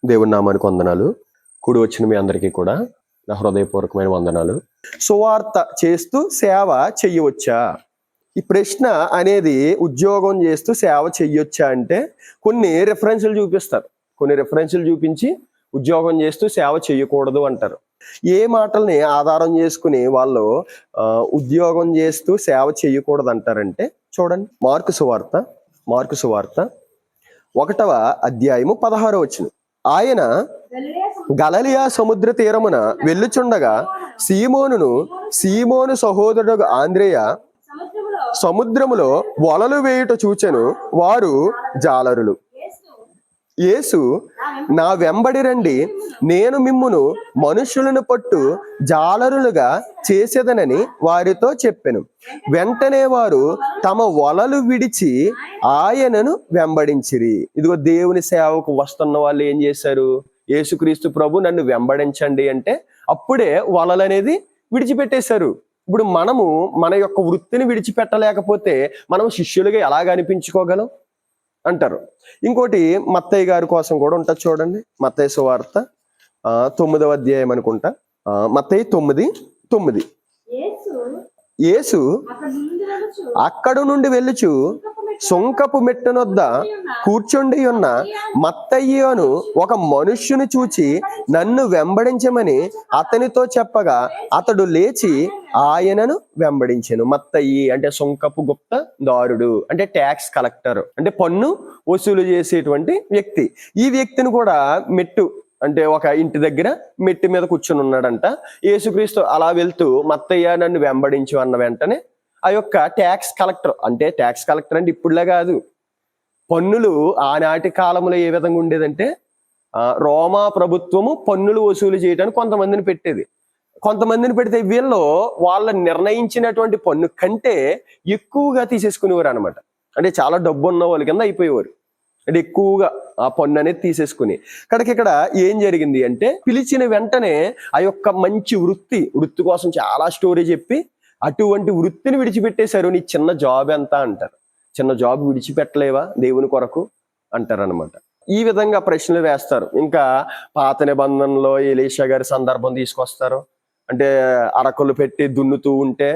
దేవుని నామానికి వందనాలు. కూడి వచ్చిన మీ అందరికీ కూడా నా హృదయపూర్వకమైన వందనాలు. సువార్త చేస్తూ సేవ చెయ్యవచ్చా? ఈ ప్రశ్న అనేది ఉద్యోగం చేస్తూ సేవ చెయ్యొచ్చా అంటే కొన్ని రెఫరెన్సులు చూపిస్తారు. కొన్ని రెఫరెన్సులు చూపించి ఉద్యోగం చేస్తూ సేవ చేయకూడదు అంటారు. ఏ మాటల్ని ఆధారం చేసుకుని వాళ్ళు ఉద్యోగం చేస్తూ సేవ చేయకూడదు అంటారంటే చూడండి, మార్కు సువార్త 1వ అధ్యాయము 16వ వచనం. ఆయన గలిలయ సముద్ర తీరమున వెళ్ళుచుండగా సీమోను సహోదరుడు ఆంద్రేయ సముద్రములో వలలు వేయుట చూచెను. వారు జాలరులు. యేసు, నా వెంబడి రండి, నేను మిమ్మును మనుషులను పట్టు జాలరులుగా చేసేదనని వారితో చెప్పెను. వెంటనే వారు తమ వలలు విడిచి ఆయనను వెంబడించిరి. ఇదిగో దేవుని సేవకు వస్తున్న వాళ్ళు ఏం చేశారు? యేసుక్రీస్తు ప్రభు నన్ను వెంబడించండి అంటే అప్పుడే వలలు అనేది విడిచిపెట్టేశారు. ఇప్పుడు మనము మన యొక్క వృత్తిని విడిచిపెట్టలేకపోతే మనం శిష్యులుగా ఎలాగ అనిపించుకోగలం అంటారు. ఇంకోటి మత్తయ్య గారి కోసం కూడా ఉంటుంది చూడండి. మత్తయి సువార్త 9వ అధ్యాయం అనుకుంటా. మత్తయి 9:9. యేసు అక్కడి నుండి వెళ్ళుచు సుంకపు మెట్టునొద్ద కూర్చుండి ఉన్న మత్తయ్యను ఒక మనుష్యుని చూచి నన్ను వెంబడించమని అతనితో చెప్పగా అతడు లేచి ఆయనను వెంబడించెను. మత్తయి అంటే సుంకపు గుప్త దారుడు, అంటే ట్యాక్స్ కలెక్టర్, అంటే పన్ను వసూలు చేసేటువంటి వ్యక్తి. ఈ వ్యక్తిని కూడా మెట్టు అంటే ఒక ఇంటి దగ్గర మెట్టు మీద కూర్చుని ఉన్నాడంట. యేసుక్రీస్తు అలా వెళ్తూ మత్తయ్య నన్ను వెంబడించు అన్న వెంటనే ఆ యొక్క ట్యాక్స్ కలెక్టర్ అంటే ఇప్పుడులా కాదు, పన్నులు ఆనాటి కాలంలో ఏ విధంగా ఉండేదంటే రోమా ప్రభుత్వము పన్నులు వసూలు చేయడానికి కొంతమందిని పెడితే వీళ్ళు వాళ్ళ నిర్ణయించినటువంటి పన్ను కంటే ఎక్కువగా తీసేసుకునేవారు అనమాట. అంటే చాలా డబ్బు ఉన్న వాళ్ళ కింద అయిపోయేవారు. అంటే ఎక్కువగా ఆ పన్ను అనేది తీసేసుకుని ఇక్కడ ఏం జరిగింది అంటే పిలిచిన వెంటనే ఆ యొక్క మంచి వృత్తి కోసం చాలా స్టోరీ చెప్పి అటువంటి వృత్తిని విడిచిపెట్టేశారు. నీ చిన్న జాబ్ ఎంత అంటారు. చిన్న జాబ్ విడిచిపెట్టలేవా దేవుని కొరకు అంటారనమాట. ఈ విధంగా ప్రశ్నలు వేస్తారు. ఇంకా పాత నిబంధనలో ఎలీషా గారి సందర్భం తీసుకొస్తారు. అంటే అరకులు పెట్టి దున్నుతూ ఉంటే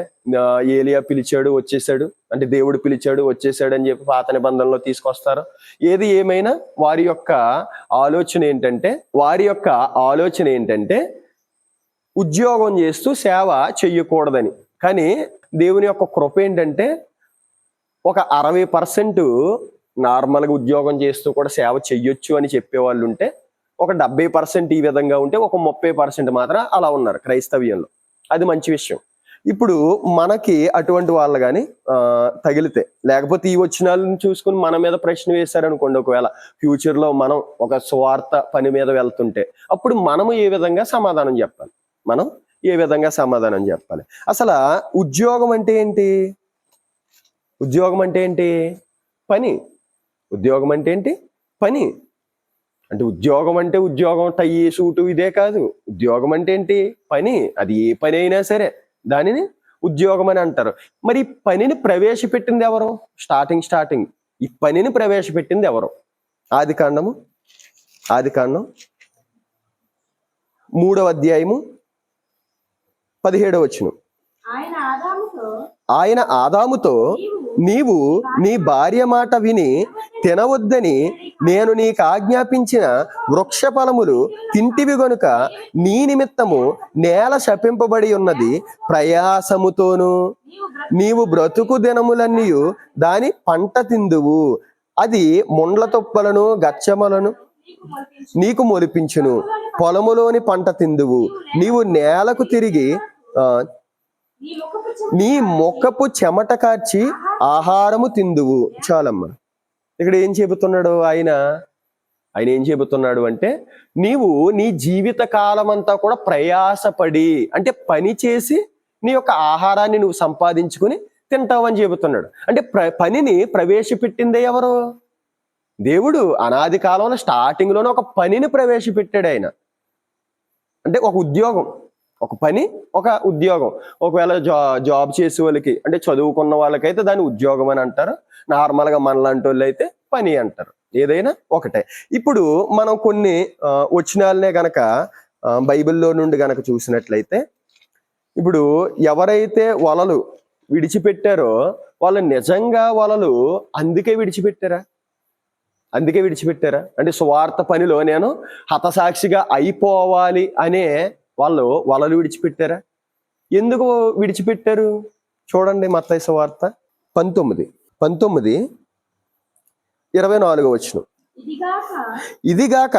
ఏలియా పిలిచాడు వచ్చేసాడు, అంటే దేవుడు పిలిచాడు వచ్చేసాడు అని చెప్పి పాత నిబంధనలో తీసుకొస్తారు. ఏది ఏమైనా వారి యొక్క ఆలోచన ఏంటంటే ఉద్యోగం చేస్తూ సేవ చెయ్యకూడదని. కానీ దేవుని యొక్క కృప ఏంటంటే ఒక 60% నార్మల్గా ఉద్యోగం చేస్తూ కూడా సేవ చెయ్యొచ్చు అని చెప్పేవాళ్ళు ఉంటే, ఒక 70% ఈ విధంగా ఉంటే, ఒక 30% మాత్రం అలా ఉన్నారు క్రైస్తవ్యంలో. అది మంచి విషయం. ఇప్పుడు మనకి అటువంటి వాళ్ళు కానీ తగిలితే, లేకపోతే ఈ వచనాలను చూసుకుని మన మీద ప్రశ్న వేశారనుకోండి, ఒకవేళ ఫ్యూచర్లో మనం ఒక స్వార్థ పని మీద వెళ్తుంటే అప్పుడు మనము ఏ విధంగా సమాధానం చెప్పాలి? అసలు ఉద్యోగం అంటే ఏంటి? పని. ఉద్యోగం అంటే ఏంటి? పని. అంటే ఉద్యోగం టై సూటు ఇదే కాదు. ఉద్యోగం అంటే ఏంటి? పని. అది ఏ పని అయినా సరే దానిని ఉద్యోగం అని అంటారు. మరి పనిని ప్రవేశపెట్టింది ఎవరు? స్టార్టింగ్ ఈ పనిని ప్రవేశపెట్టింది ఎవరు? ఆదికాండం 3వ అధ్యాయము 17వ వచనం. ఆయన ఆదాముతో నీవు నీ భార్య మాట విని తినవద్దని నేను నీకు ఆజ్ఞాపించిన వృక్ష ఫలములు తింటివి గనుక నీ నిమిత్తము నేల శపింపబడి ఉన్నది. ప్రయాసముతోను నీవు బ్రతుకు దినములన్నీ దాని పంట తిందువు. అది ముండ్ల తొప్పలను గచ్చమలను నీకు మొలిపించును. పొలములోని పంట తిందువు. నీవు నేలకు తిరిగి నీ ముఖపు చెమట కార్చి ఆహారము తిందువు. చాలమ్మ. ఇక్కడ ఏం చెబుతున్నాడు ఆయన ఏం చెబుతున్నాడు అంటే నీవు నీ జీవిత కాలం అంతా కూడా ప్రయాసపడి, అంటే పని చేసి నీ యొక్క ఆహారాన్ని నువ్వు సంపాదించుకుని తింటావని చెబుతున్నాడు. అంటే పనిని ప్రవేశపెట్టిందే ఎవరు? దేవుడు. అనాది కాలంలో స్టార్టింగ్లోనే ఒక పనిని ప్రవేశపెట్టాడు ఆయన. అంటే ఒక ఉద్యోగం, ఒక పని, ఒక ఉద్యోగం. ఒకవేళ జాబ్ చేసే వాళ్ళకి, అంటే చదువుకున్న వాళ్ళకైతే దాన్ని ఉద్యోగం అని అంటారు. నార్మల్గా మనలాంటి వాళ్ళు అయితే పని అంటారు. ఏదైనా ఒకటే. ఇప్పుడు మనం కొన్ని వచనాలనే గనక బైబిల్లో నుండి గనక చూసినట్లయితే, ఇప్పుడు ఎవరైతే వలలు విడిచిపెట్టారో వాళ్ళు నిజంగా వలలు అందుకే విడిచిపెట్టారా? అందుకే విడిచిపెట్టారా? అంటే సువార్త పనిలో నేను హతసాక్షిగా అయిపోవాలి అనే వాళ్ళు వలలు విడిచిపెట్టారా? ఎందుకు విడిచిపెట్టారు? చూడండి మత్తయి సువార్త 19:24 ఇదిగాక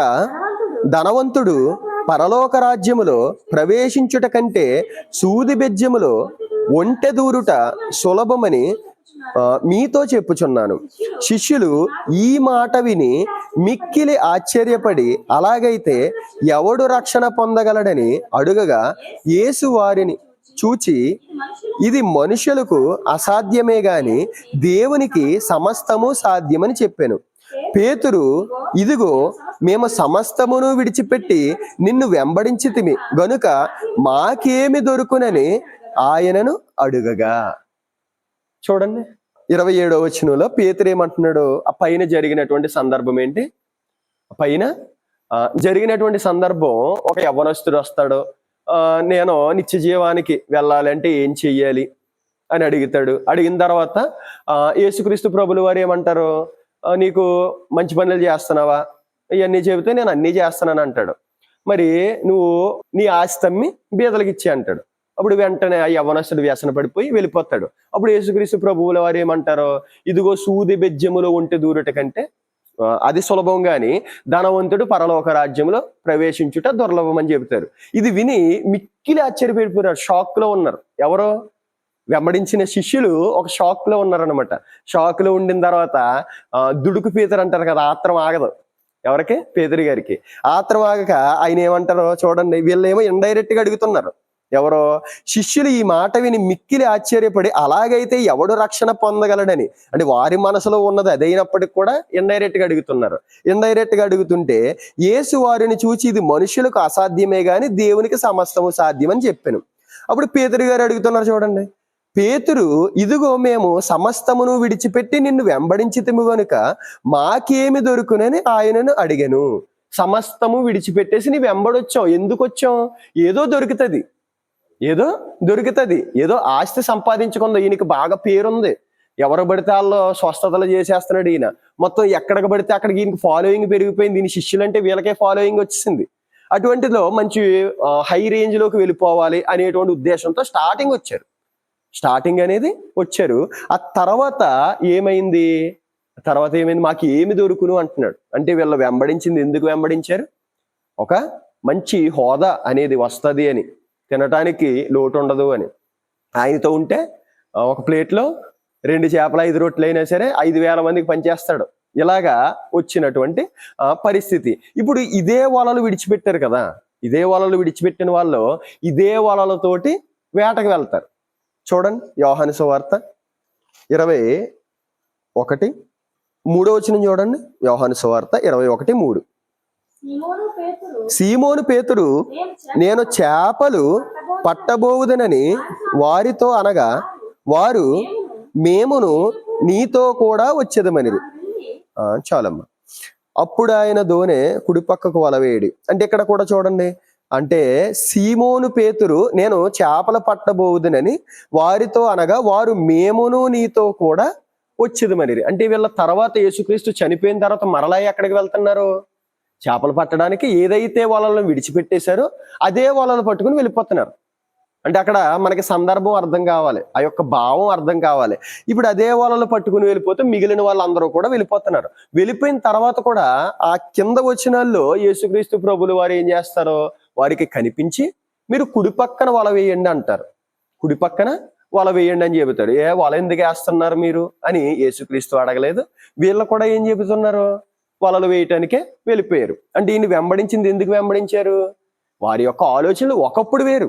ధనవంతుడు పరలోక రాజ్యములో ప్రవేశించుట కంటే సూది బెజ్జములో ఒంటె దూరుట సులభమని మీతో చెప్పుచున్నాను. శిష్యులు ఈ మాట విని మిక్కిలి ఆశ్చర్యపడి, అలాగైతే ఎవడు రక్షణ పొందగలడని అడుగగా, యేసు వారిని చూచి, ఇది మనుషులకు అసాధ్యమే గాని దేవునికి సమస్తము సాధ్యమని చెప్పాను. పేతురు, ఇదిగో మేము సమస్తమును విడిచిపెట్టి నిన్ను వెంబడించితిమి గనుక మాకేమి దొరుకునని ఆయనను అడుగగా. చూడండి 27వ వచనంలో పేతురు ఏమంటున్నాడు? ఆ పైన జరిగినటువంటి సందర్భం ఏంటి? పైన జరిగినటువంటి సందర్భం, ఒక యవ్వనస్తుడు వస్తాడు, నేను నిత్య జీవానికి వెళ్ళాలంటే ఏం చెయ్యాలి అని అడుగుతాడు. అడిగిన తర్వాత యేసుక్రీస్తు ప్రభులు వారు ఏమంటారు? నీకు మంచి పనులు చేస్తున్నావా? ఇవన్నీ చెబితే నేను అన్నీ చేస్తున్నాను అంటాడు. మరి నువ్వు నీ ఆస్తి అమ్మి బీదలకు ఇచ్చే అంటాడు. అప్పుడు వెంటనే ఆ యవ్వనస్తుడు వ్యసన పడిపోయి వెళ్ళిపోతాడు. అప్పుడు యేసుక్రీస్తు ప్రభువుల వారు ఏమంటారు? ఇదిగో సూది బెజ్జములో ఉంటే దూరట కంటే అది సులభం గాని ధనవంతుడు పరలోక రాజ్యంలో ప్రవేశించుట దుర్లభం అని చెబుతారు. ఇది విని మిక్కిలి ఆశ్చర్యపడిపోయారు, షాక్ లో ఉన్నారు. ఎవరో వెంబడించిన శిష్యులు ఒక షాక్ లో ఉన్నారనమాట. షాక్ లో ఉండిన తర్వాత దుడుకు పేతురు అంటారు కదా, ఆత్రం ఆగదు. ఎవరికి? పేతురు గారికి ఆత్రం ఆగక ఆయన ఏమంటారో చూడండి. వీళ్ళేమో ఇండైరెక్ట్ గా అడుగుతున్నారు. ఎవరో శిష్యులు ఈ మాట విని మిక్కిలి ఆశ్చర్యపడి, అలాగైతే ఎవడు రక్షణ పొందగలడని. అంటే వారి మనసులో ఉన్నది అదైనప్పటికి కూడా ఇండైరెక్ట్ గా అడుగుతున్నారు. ఇండైరెక్ట్ గా అడుగుతుంటే యేసు వారిని చూచి, ఇది మనుషులకు అసాధ్యమే గాని దేవునికి సమస్తము సాధ్యం అని చెప్పాను. అప్పుడు పేతురు గారు అడుగుతున్నారు చూడండి. పేతురు, ఇదిగో మేము సమస్తమును విడిచిపెట్టి నిన్ను వెంబడించితిము గనుక మాకేమి దొరుకునని ఆయనను అడిగాను. సమస్తము విడిచిపెట్టేసి నీ వెంబడొచ్చాం. ఎందుకు వచ్చాం? ఏదో దొరుకుతుంది, ఏదో ఆస్తి సంపాదించుకుందో. ఈయనకి బాగా పేరుంది, ఎవరు పడితే వాళ్ళు స్వస్థతలు చేసేస్తున్నాడు ఈయన. మొత్తం ఎక్కడికి పడితే అక్కడికి ఈయనకి ఫాలోయింగ్ పెరిగిపోయింది. ఈయన శిష్యులంటే వీళ్ళకే ఫాలోయింగ్ వచ్చేసింది. అటువంటిలో మంచి హై రేంజ్ లోకి వెళ్ళిపోవాలి అనేటువంటి ఉద్దేశంతో స్టార్టింగ్ అనేది వచ్చారు. ఆ తర్వాత ఏమైంది? మాకు ఏమి దొరుకును అంటున్నాడు. అంటే వీళ్ళు వెంబడించింది ఎందుకు వెంబడించారు? ఒక మంచి హోదా అనేది వస్తుంది అని, తినటానికి లోటు ఉండదు అని. ఆయనతో ఉంటే ఒక ప్లేట్లో 2 చేపలు 5 రొట్టెలు అయినా సరే 5,000 మందికి పనిచేస్తాడు. ఇలాగా వచ్చినటువంటి పరిస్థితి. ఇప్పుడు ఇదే వలలు విడిచిపెట్టారు కదా, ఇదే వలలు విడిచిపెట్టిన వాళ్ళు ఇదే వలలతోటి వేటకు వెళ్తారు. చూడండి యోహాను సువార్త 21:3 చూడండి. యోహాను సువార్త 21:3. సీమోను పేతురు, నేను చేపలు పట్టబోవుదనని వారితో అనగా, వారు మేమును నీతో కూడా వచ్చేదమనిరి. చాలమ్మా. అప్పుడు ఆయన దోనె కుడిపక్కకు వలవేయడి. అంటే ఇక్కడ కూడా చూడండి, అంటే సీమోను పేతురు నేను చేపలు పట్టబోవుదనని వారితో అనగా, వారు మేమును నీతో కూడా వచ్చేదమనిరి. అంటే వీళ్ళ తర్వాత యేసుక్రీస్తు చనిపోయిన తర్వాత మరలా ఎక్కడికి వెళ్తున్నారు? చేపలు పట్టడానికి. ఏదైతే వలలను విడిచిపెట్టేశారో అదే వలలు పట్టుకుని వెళ్ళిపోతున్నారు. అంటే అక్కడ మనకి సందర్భం అర్థం కావాలి, ఆ యొక్క భావం అర్థం కావాలి. ఇప్పుడు అదే వలలు పట్టుకుని వెళ్ళిపోతే మిగిలిన వాళ్ళందరూ కూడా వెళ్ళిపోతున్నారు. వెళ్ళిపోయిన తర్వాత కూడా ఆ కింద వచ్చిన వాళ్ళు యేసుక్రీస్తు ప్రభులు వారు ఏం చేస్తారో వారికి కనిపించి, మీరు కుడిపక్కన వల వేయండి అంటారు. కుడిపక్కన వల వేయండి అని చెబుతాడు. వల ఎందుకు వేస్తున్నారు మీరు అని యేసుక్రీస్తు అడగలేదు. వీళ్ళు కూడా ఏం చెబుతున్నారు? వలలు వేయటానికే వెళ్ళిపోయారు. అంటే ఈయన వెంబడించింది ఎందుకు వెంబడించారు? వారి యొక్క ఆలోచనలు ఒకప్పుడు వేరు.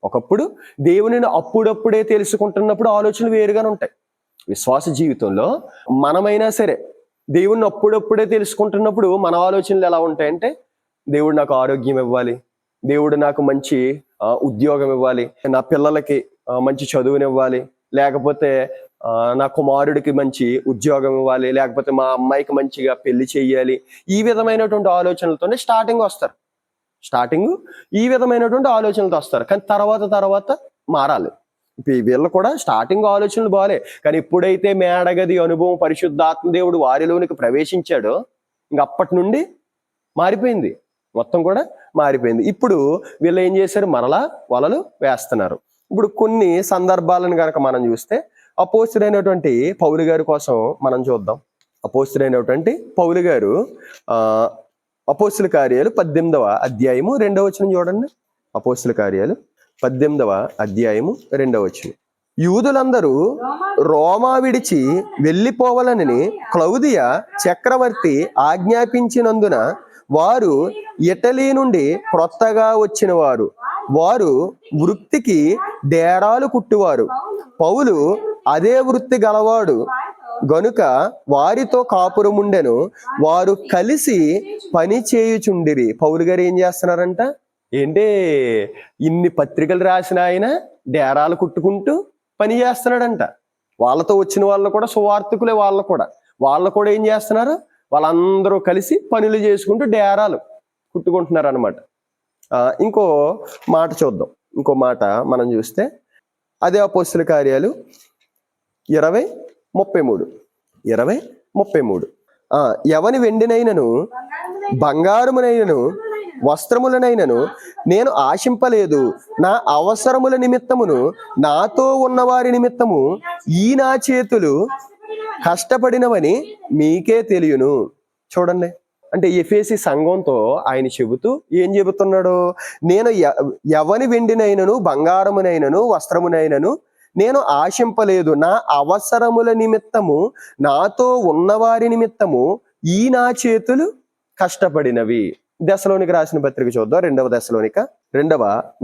ఒకప్పుడు దేవునిని అప్పుడప్పుడే తెలుసుకుంటున్నప్పుడు ఆలోచనలు వేరుగానే ఉంటాయి. విశ్వాస జీవితంలో మనమైనా సరే దేవుణ్ణి అప్పుడప్పుడే తెలుసుకుంటున్నప్పుడు మన ఆలోచనలు ఎలా ఉంటాయంటే, దేవుడు నాకు ఆరోగ్యం ఇవ్వాలి, దేవుడు నాకు మంచి ఉద్యోగం ఇవ్వాలి, నా పిల్లలకి మంచి చదువునివ్వాలి, లేకపోతే నా కుమారుడికి మంచి ఉద్యోగం ఇవ్వాలి, లేకపోతే మా అమ్మాయికి మంచిగా పెళ్లి చేయాలి, ఈ విధమైనటువంటి ఆలోచనలతోనే స్టార్టింగ్ ఈ విధమైనటువంటి ఆలోచనలతో వస్తారు. కానీ తర్వాత మారాలి. వీళ్ళు కూడా స్టార్టింగ్ ఆలోచనలు బాగాలే, కానీ ఎప్పుడైతే మేడగది అనుభవం పరిశుద్ధాత్మ దేవుడు వారిలోనికి ప్రవేశించాడో ఇంక అప్పటి నుండి మారిపోయింది, మొత్తం కూడా మారిపోయింది. ఇప్పుడు వీళ్ళు ఏం చేశారు, మరలా వలలు వేస్తున్నారు. ఇప్పుడు కొన్ని సందర్భాలను కనుక మనం చూస్తే అపోస్తుడైనటువంటి పౌలు గారి కోసం మనం చూద్దాం. అపోస్తుడైనటువంటి పౌలు గారు అపోస్తుల కార్యాలు 18వ అధ్యాయము 2వ వచనం చూడండి. అపోస్తుల కార్యాలు 18వ అధ్యాయము 2వ వచనం. యూదులందరూ రోమా విడిచి వెళ్ళిపోవాలని క్లౌదియ చక్రవర్తి ఆజ్ఞాపించినందున వారు ఇటలీ నుండి క్రొత్తగా వచ్చిన వారు వృత్తికి డేరాలు కుట్టువారు. పౌలు అదే వృత్తి గలవాడు గనుక వారితో కాపురముండెను. వారు కలిసి పని చేయుచుండిరి. పౌలు గారు ఏం చేస్తున్నారంట, ఏంటి ఇన్ని పత్రికలు రాసిన ఆయన డేరాలు కుట్టుకుంటూ పని చేస్తున్నాడంట. వాళ్ళతో వచ్చిన వాళ్ళు కూడా సువార్థికులే, వాళ్ళు కూడా ఏం చేస్తున్నారు, వాళ్ళందరూ కలిసి పనులు చేసుకుంటూ డేరాలు కుట్టుకుంటున్నారు అనమాట. ఇంకో మాట చూద్దాం. ఇంకో మాట మనం చూస్తే అదే అపోస్తుల కార్యాలు 20:33. ఎవని వెండినైనను బంగారమునైనను వస్త్రములనైనను నేను ఆశింపలేదు. నా అవసరముల నిమిత్తమును నాతో ఉన్నవారి నిమిత్తము ఈ నా చేతులు కష్టపడినవని మీకే తెలియను. చూడండి, అంటే ఎఫెసీ సంఘంతో ఆయన చెబుతూ ఏం చెబుతున్నాడు, నేను ఎవని వెండినైనను బంగారమునైనను వస్త్రమునైనను నేను ఆశింపలేదు. నా అవసరముల నిమిత్తము నాతో ఉన్నవారి నిమిత్తము ఈ నా చేతులు కష్టపడినవి. దెస్సలోనిక రాసిన పత్రిక చూద్దాం. 2వ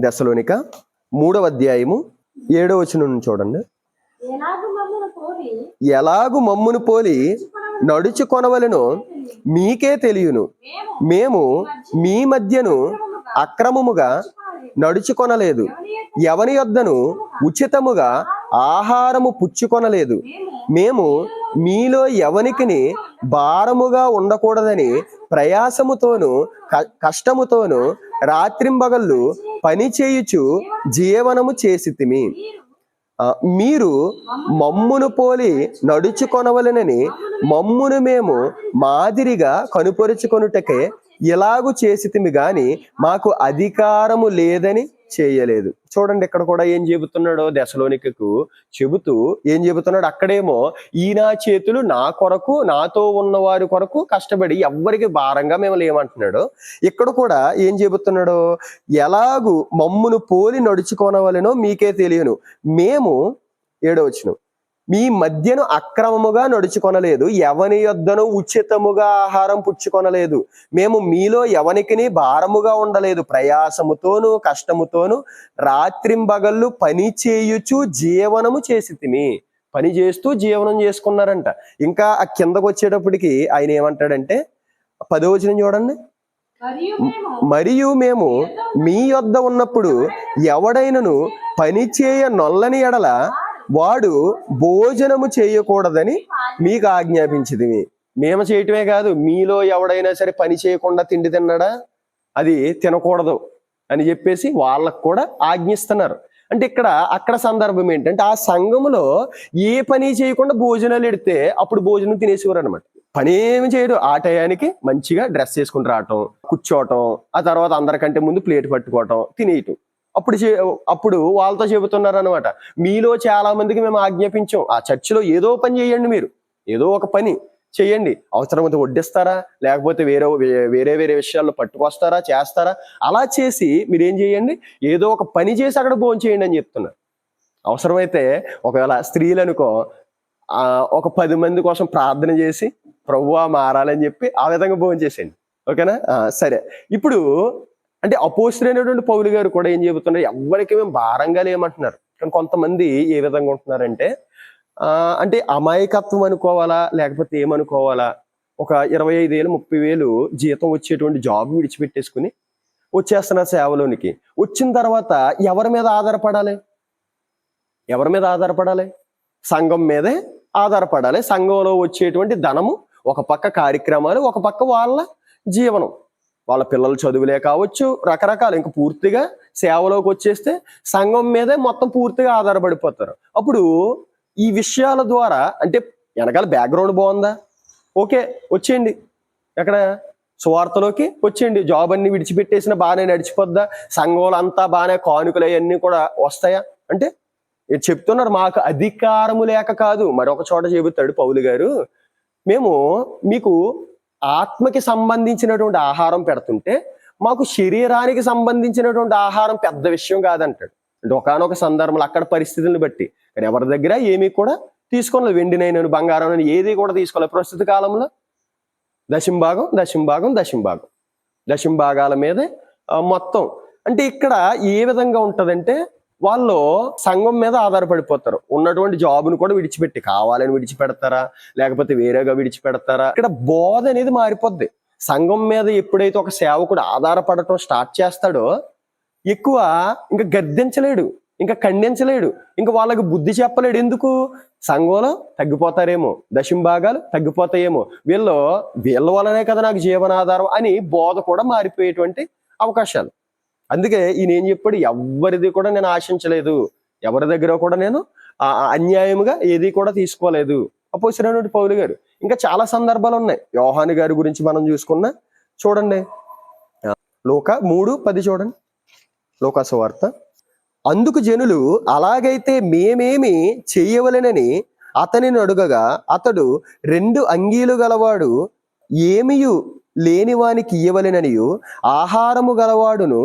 దెస్సలోనిక 3వ అధ్యాయము 7వ వచనం చూడండి. ఎలాగు మమ్మును పోలి నడుచుకొనవలెనో మీకే తెలియను. మేము మీ మధ్యను అక్రమముగా నడుచుకొనలేదు, ఎవని యొద్దను ఉచితముగా ఆహారము పుచ్చుకొనలేదు. మేము మీలో ఎవనికిని భారముగా ఉండకూడదని ప్రయాసముతోను కష్టముతోను రాత్రింబగళ్ళు పని చేయుచు జీవనము చేసితిమి. మీరు మమ్మును పోలి నడుచుకొనవలెనని మమ్మును మేము మాదిరిగా కనుపరుచుకొనుటకే ఇలాగు చేసితిమి గాని మాకు అధికారము లేదని చేయలేదు. చూడండి, ఇక్కడ కూడా ఏం చెబుతున్నాడో దెస్సలోనికకు చెబుతూ ఏం చెబుతున్నాడు, అక్కడేమో ఈ నా చేతులు నా కొరకు నాతో ఉన్న వారి కొరకు కష్టపడి ఎవ్వరికి భారంగా మేము లేమంటున్నాడు. ఇక్కడ కూడా ఏం చెబుతున్నాడు, ఎలాగు మమ్మును పోలి నడుచుకోనవలెనో మీకే తెలియను. మేము 7వ వచనం, మీ మధ్యను అక్రమముగా నడుచుకొనలేదు, ఎవని యొద్దను ఉచితముగా ఆహారం పుచ్చుకొనలేదు. మేము మీలో ఎవనికిని భారముగా ఉండలేదు, ప్రయాసముతోను కష్టముతోను రాత్రింబగళ్ళు పని చేయుచు జీవనము చేసితిమి. పని చేస్తూ జీవనం చేసుకున్నారంట. ఇంకా ఆ కిందకు వచ్చేటప్పటికి ఆయన ఏమంటాడంటే 10వ వచనం చూడండి. మరియు మేము మీ యొద్ద ఉన్నప్పుడు ఎవడైనను పని చేయ నొల్లని ఎడల వాడు భోజనము చేయకూడదని మీకు ఆజ్ఞాపించింది. మేము చేయటమే కాదు, మీలో ఎవడైనా సరే పని చేయకుండా తిండి తిన్నాడా, అది తినకూడదు అని చెప్పేసి వాళ్ళకు కూడా ఆజ్ఞిస్తున్నారు. అంటే అక్కడ సందర్భం ఏంటంటే, ఆ సంఘములో ఏ పని చేయకుండా భోజనాలు ఎడితే అప్పుడు భోజనం తినేసేవారు అనమాట. పని ఏమి చేయడు, ఆ టయానికి మంచిగా డ్రెస్ చేసుకుని రావటం, కూర్చోవటం, ఆ తర్వాత అందరికంటే ముందు ప్లేట్ పట్టుకోవటం, తినేయటం. అప్పుడు వాళ్ళతో చెబుతున్నారు అనమాట, మీలో చాలా మందికి మేము ఆజ్ఞాపించాం, ఆ చర్చిలో ఏదో పని చేయండి, మీరు ఏదో ఒక పని చేయండి, అవసరమైతే వడ్డిస్తారా, లేకపోతే వేరే విషయాల్లో పట్టుకొస్తారా, చేస్తారా, అలా చేసి మీరేం చేయండి, ఏదో ఒక పని చేసి అక్కడ భోజనం చేయండి అని చెప్తున్నారు. అవసరమైతే ఒకవేళ స్త్రీలు అనుకో, ఒక 10 మంది కోసం ప్రార్థన చేసి ప్రభువా మారాలని చెప్పి ఆ విధంగా భోజనం చేసేయండి. ఓకేనా? సరే. ఇప్పుడు అంటే అపోస్తలుడైనటువంటి పౌలు గారు కూడా ఏం చెబుతున్నారు, ఎవరికి మేము భారంగా లేమంటున్నారు. కానీ కొంతమంది ఏ విధంగా ఉంటున్నారంటే, అంటే అమాయకత్వం అనుకోవాలా లేకపోతే ఏమనుకోవాలా, ఒక 25,000 30,000 జీతం వచ్చేటువంటి జాబ్ విడిచిపెట్టేసుకుని వచ్చేస్తున్నారు సేవలోనికి. వచ్చిన తర్వాత ఎవరి మీద ఆధారపడాలి? సంఘం మీదే ఆధారపడాలి. సంఘంలో వచ్చేటువంటి ధనము, ఒక పక్క కార్యక్రమాలు, ఒక పక్క వాళ్ళ జీవనం, వాళ్ళ పిల్లల చదువులే కావచ్చు, రకరకాలు. ఇంకా పూర్తిగా సేవలోకి వచ్చేస్తే సంఘం మీదే మొత్తం పూర్తిగా ఆధారపడిపోతారు. అప్పుడు ఈ విషయాల ద్వారా, అంటే వెనకాల బ్యాక్గ్రౌండ్ బాగుందా, ఓకే వచ్చేయండి, ఎక్కడ సువార్తలోకి వచ్చేయండి, జాబ్ అన్ని విడిచిపెట్టేసిన బాగానే నడిచిపోద్దా, సంఘంలో అంతా బాగానే కానుకలు అవన్నీ కూడా వస్తాయా అంటే చెప్తున్నారు, మాకు అధికారము లేక కాదు. మరొక చోట చెబుతాడు పౌలు గారు, మేము మీకు ఆత్మకి సంబంధించినటువంటి ఆహారం పెడుతుంటే మాకు శరీరానికి సంబంధించినటువంటి ఆహారం పెద్ద విషయం కాదంటాడు. అంటే ఒకానొక సందర్భంలో అక్కడ పరిస్థితులను బట్టి కానీ ఎవరి దగ్గర ఏమీ కూడా తీసుకోలేదు, వెండినైనా బంగారం ఏది కూడా తీసుకోలేదు. ప్రస్తుత కాలంలో దశంభాగాల మీదే మొత్తం. అంటే ఇక్కడ ఏ విధంగా ఉంటదంటే వాళ్ళు సంఘం మీద ఆధారపడిపోతారు. ఉన్నటువంటి జాబును కూడా విడిచిపెట్టి కావాలని విడిచిపెడతారా, లేకపోతే వేరేగా విడిచిపెడతారా, ఇక్కడ బోధ అనేది మారిపోద్ది. సంఘం మీద ఎప్పుడైతే ఒక సేవకుడు ఆధారపడటం స్టార్ట్ చేస్తాడో ఎక్కువ ఇంకా గద్దించలేడు, ఇంకా ఖండించలేడు, ఇంకా వాళ్ళకి బుద్ధి చెప్పలేడు. ఎందుకు? సంఘంలో తగ్గిపోతారేమో, దశంభాగాలు తగ్గిపోతాయేమో, వీళ్ళ వల్లనే కదా నాకు జీవనాధారం అని బోధ కూడా మారిపోయేటువంటి అవకాశాలు. అందుకే ఈయన ఏం చెప్పాడు, ఎవరిది కూడా నేను ఆశించలేదు, ఎవరి దగ్గర కూడా నేను అన్యాయముగా ఏది కూడా తీసుకోలేదు. అపోస్తలుడైన పౌలు గారు ఇంకా చాలా సందర్భాలు ఉన్నాయి. యోహాను గారి గురించి మనం చూసుకున్నా చూడండి, లూకా 3:10 చూడండి, లూకా సువార్త. అందుకు జనులు అలాగైతే మేమేమి చేయవలెనని అతనిని అడుగగా అతడు 2 అంగీలు గలవాడు ఏమియు లేనివానికి ఇయ్యవలెననియు ఆహారము గలవాడును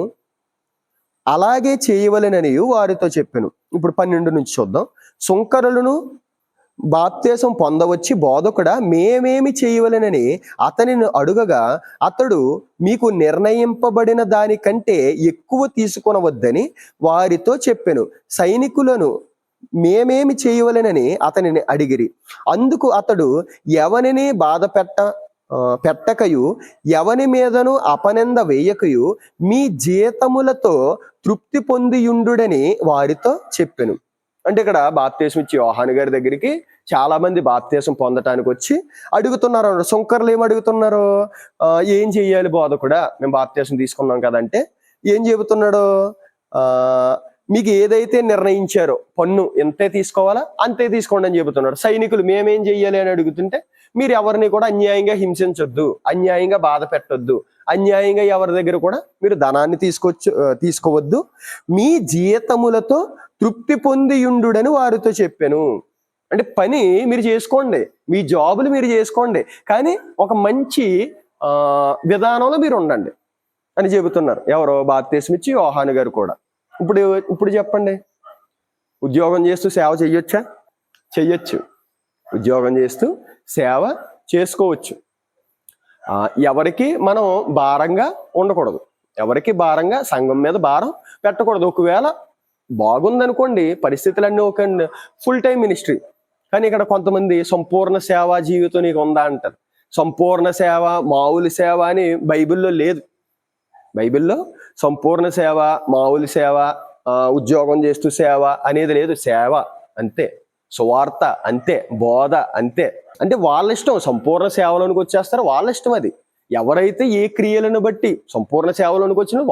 అలాగే చేయవలెననియు వారితో చెప్పెను. ఇప్పుడు 12 నుంచి చూద్దాం. సుంకరులను బాప్తీసం పొందవచ్చి బోధకుడా మేమేమి చేయవలెనని అతనిని అడుగగా అతడు మీకు నిర్ణయింపబడిన దానికంటే ఎక్కువ తీసుకొనవద్దని వారితో చెప్పెను. సైనికులను మేమేమి చేయవలెనని అతనిని అడిగిరి. అందుకు అతడు ఎవరిని బాధ పెట్టకయు ఎవని మీదను అపనింద వేయకయు మీ జీతములతో తృప్తి పొందియుండుడని వారితో చెప్పెను. అంటే ఇక్కడ బాప్తీసం ఇచ్చి యోహాను గారి దగ్గరికి చాలా మంది బాప్తీసం పొందటానికి వచ్చి అడుగుతున్నారు. సుంకర్లు ఏం అడుగుతున్నారు, ఏం చెయ్యాలి బోధకుడా, మేము బాప్తీసం తీసుకున్నాం కదంటే ఏం చెబుతున్నాడు, మీకు ఏదైతే నిర్ణయించారో పన్ను ఎంతే తీసుకోవాలా అంతే తీసుకోండి అని చెబుతున్నాడు. సైనికులు మేమేం చెయ్యాలి అని అడుగుతుంటే మీరు ఎవరిని కూడా అన్యాయంగా హింసించొద్దు, అన్యాయంగా బాధ పెట్టొద్దు, అన్యాయంగా ఎవరి దగ్గర కూడా మీరు ధనాన్ని తీసుకోవద్దు, మీ జీతములతో తృప్తి పొందియుండుడని వారితో చెప్పాను. అంటే పని మీరు చేసుకోండి, మీ జాబులు మీరు చేసుకోండి, కానీ ఒక మంచి విధానంలో మీరు ఉండండి అని చెబుతున్నారు. ఎవరో బాప్తీసం ఇచ్చి యోహాను గారు కూడా. ఇప్పుడు చెప్పండి, ఉద్యోగం చేస్తూ సేవ చెయ్యొచ్చా? చెయ్యొచ్చు. ఉద్యోగం చేస్తూ సేవ చేసుకోవచ్చు. ఎవరికి మనం భారంగా ఉండకూడదు, ఎవరికి భారంగా సంఘం మీద భారం పెట్టకూడదు. ఒకవేళ బాగుందనుకోండి పరిస్థితులన్నీ ఒక ఫుల్ టైం మినిస్ట్రీ, కానీ ఇక్కడ కొంతమంది సంపూర్ణ సేవా జీవితం నీకు ఉందా అంటారు. సంపూర్ణ సేవ, మామూలు సేవ అని బైబిల్లో లేదు. బైబిల్లో సంపూర్ణ సేవ, మామూలు సేవ, ఉద్యోగం చేస్తూ సేవ అనేది లేదు. సేవ అంతే, సువార్త అంతే, బోధ అంతే. అంటే వాళ్ళ ఇష్టం, సంపూర్ణ సేవలోనికి వచ్చేస్తారు వాళ్ళ ఇష్టం. అది ఎవరైతే ఏ క్రియలను బట్టి సంపూర్ణ సేవలోనికి వచ్చిన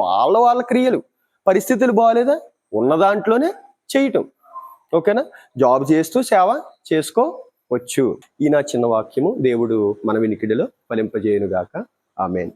వాళ్ళ క్రియలు, పరిస్థితులు బాగాలేదా ఉన్న దాంట్లోనే చేయటం. ఓకేనా? జాబ్ చేస్తూ సేవ చేసుకోవచ్చు. ఈ నా చిన్న వాక్యము దేవుడు మన వినికిడిలో ఫలింపజేయునుగాక. ఆమేన్.